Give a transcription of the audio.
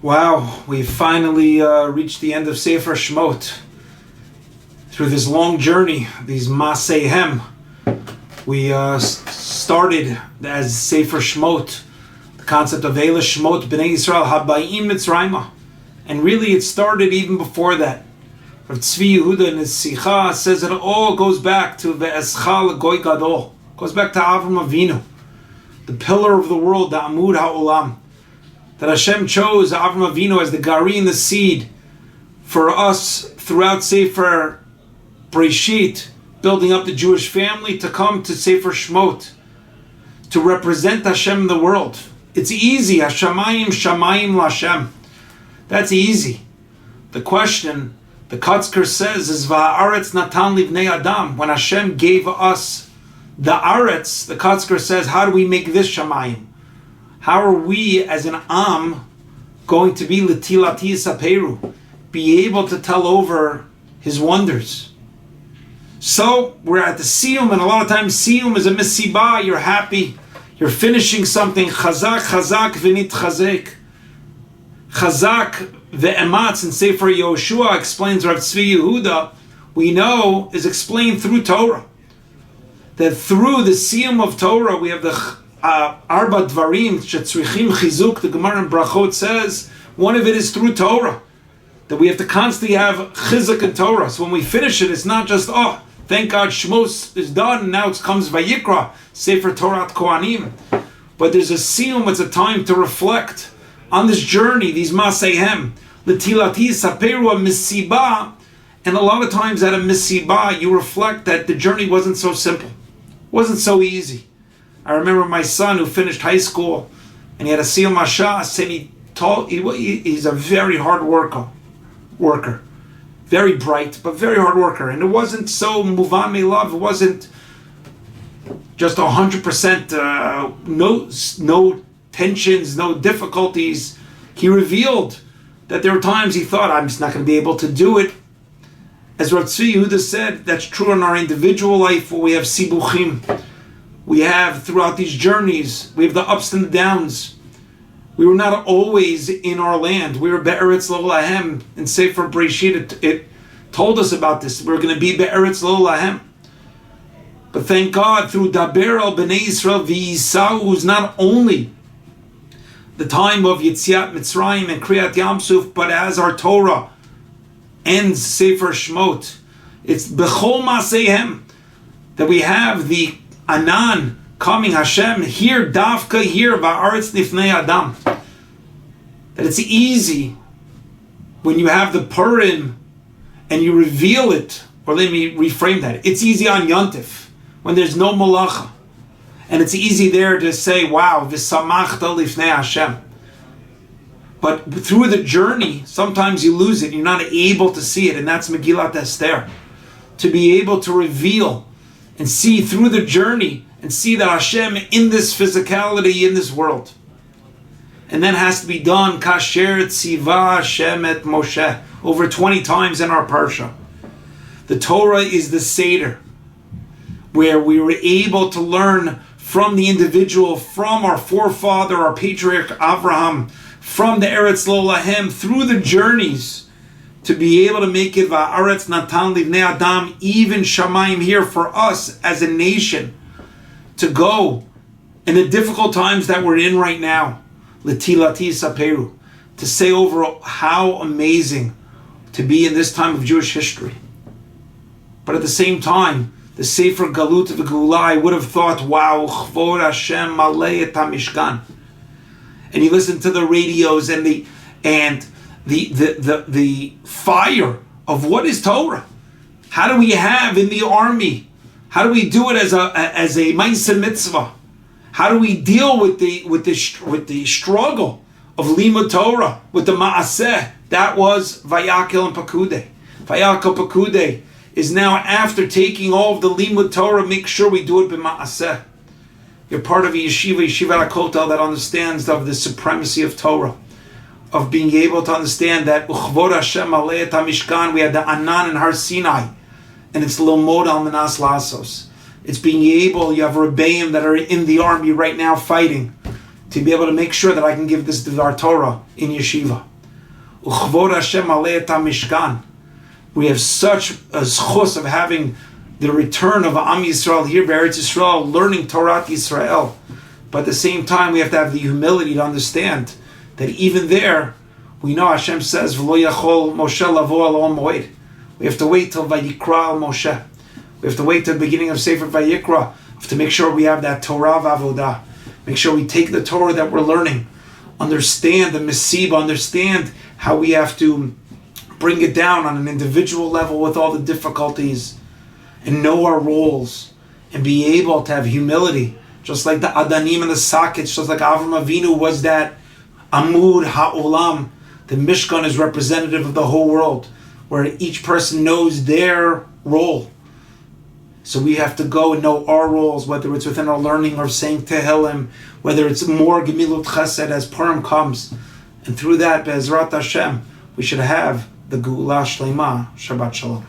Wow, we finally reached the end of Sefer Shemot. Through this long journey, these Maseihem, we started as Sefer Shemot, the concept of Eila Shemot B'nai Yisrael Habayim Mitzrayma. And really it started even before that. Rav Tzvi Yehuda in his Sicha says it all goes back to Ve'escha L'Goy Gadol. Goes back to Avram Avinu, the pillar of the world, the Amud HaOlam. That Hashem chose Avram Avinu as the Garin, the seed, for us throughout Sefer Breshit, building up the Jewish family, to come to Sefer Shemot, to represent Hashem in the world. It's easy. Hashamayim Shamayim L'Hashem. That's easy. The question, the Cutler says, is Va'aretz Natan Livnei Adam. When Hashem gave us the Aretz, the Cutler says, how do we make this Shamayim? How are we as an Am going to be L'tilati Saperu, be able to tell over His wonders? So we're at the Siyum, and a lot of times Siyum is a Misibah. You're happy, you're finishing something. Chazak, chazak, v'nit chazek. Chazak ve'ematz in Sefer Yoshua explains Rav Tzvi Yehuda, we know is explained through Torah. That through the Siyum of Torah we have the Arba Dvarim shetzrichim chizuk. The Gemara in Brachot says one of it is through Torah, that we have to constantly have chizuk in Torah. So when we finish it, it's not just, oh, thank God Shmos is done, and now it comes Vayikra, Sefer Torah Kohanim. But there's a siyum, it's a time to reflect on this journey, these Maseihem, L'tilati Saperu a Misibah. And a lot of times at a Misibah, you reflect that the journey wasn't so simple, wasn't so easy. I remember my son who finished high school, and he had a Siyum Hashas, and he's a very hard worker. Very bright, but very hard worker. And it wasn't so Muvan Me'lav, it wasn't just 100% no tensions, no difficulties. He revealed that there were times he thought, I'm just not going to be able to do it. As Rav Tzvi Yehuda said, that's true in our individual life, where we have sibuchim. We have, throughout these journeys, we have the ups and the downs. We were not always in our land. We were Be'eretz Lo Lahem. In Sefer Breshit, it told us about this. We're going to be Be'eretz Lo Lahem. But thank God, through Daber al B'nai Yisrael V'Yisau, who's not only the time of Yetziat Mitzrayim and Kriyat Yamsuf, but as our Torah ends Sefer Shemot, it's B'chol Maseihem, that we have the Anan coming, Hashem, here, Davka, here, Va'aretz Nifnei Adam. That it's easy when you have the Purim and you reveal it, or let me reframe that. It's easy on Yontif, when there's no Malacha. And it's easy there to say, wow, V'samachta Lifnei Hashem. But through the journey, sometimes you lose it. You're not able to see it, and that's Megillat Esther. To be able to reveal and see through the journey and see that Hashem in this physicality, in this world. And then has to be done, Kasher Tziva Hashem et Moshe, over 20 times in our Parsha. The Torah is the Seder, where we were able to learn from the individual, from our forefather, our patriarch Avraham, from the Eretz Lo Lahem, through the journeys, to be able to make it Va'aretz Natan Livnei Adam, even Shamayim here for us as a nation, to go in the difficult times that we're in right now, L'tilati Saperu, to say over how amazing to be in this time of Jewish history. But at the same time, the Sefer Galut V'Geulah, I would have thought, wow, Chvod Hashem Malei et HaMishkan. And you listen to the radios and the fire of what is Torah. How do we have in the army? How do we do it as a Ma'aseh Mitzvah? How do we deal with the struggle of Limud Torah, with the Ma'aseh? That was Vayakel and Pekudei. Vayakel Pekudei is now, after taking all of the Limud Torah, make sure we do it b'Ma'aseh. You're part of a Yeshivat Hakotel that understands of the supremacy of Torah, of being able to understand that Uchvod Hashem Alei et HaMishkan, we had the Anan and Har Sinai, and it's Lomod al Manas Lasos. It's being able, you have Rebbeim that are in the army right now fighting, to be able to make sure that I can give this Divar Torah in Yeshiva. Uchvod Hashem alei et hamishkan. We have such a zchus of having the return of Am Yisrael here, Eretz Yisrael, learning Torah Yisrael. But at the same time, we have to have the humility to understand that even there, we know Hashem says, V'lo yachol Moshe lavo al ol moed. We have to wait till Vayikra al Moshe. We have to wait till the beginning of Sefer Vayikra to make sure we have that Torah v'avodah. Make sure we take the Torah that we're learning, understand the Mesiba, understand how we have to bring it down on an individual level with all the difficulties, and know our roles, and be able to have humility, just like the Adanim and the Sockets, just like Avram Avinu was that Amud Ha'olam. The Mishkan is representative of the whole world, where each person knows their role. So we have to go and know our roles, whether it's within our learning or saying Tehillim, whether it's more Gemilut Chesed as Purim comes. And through that, Be'ezrat Hashem, we should have the Geula Shlema. Shabbat Shalom.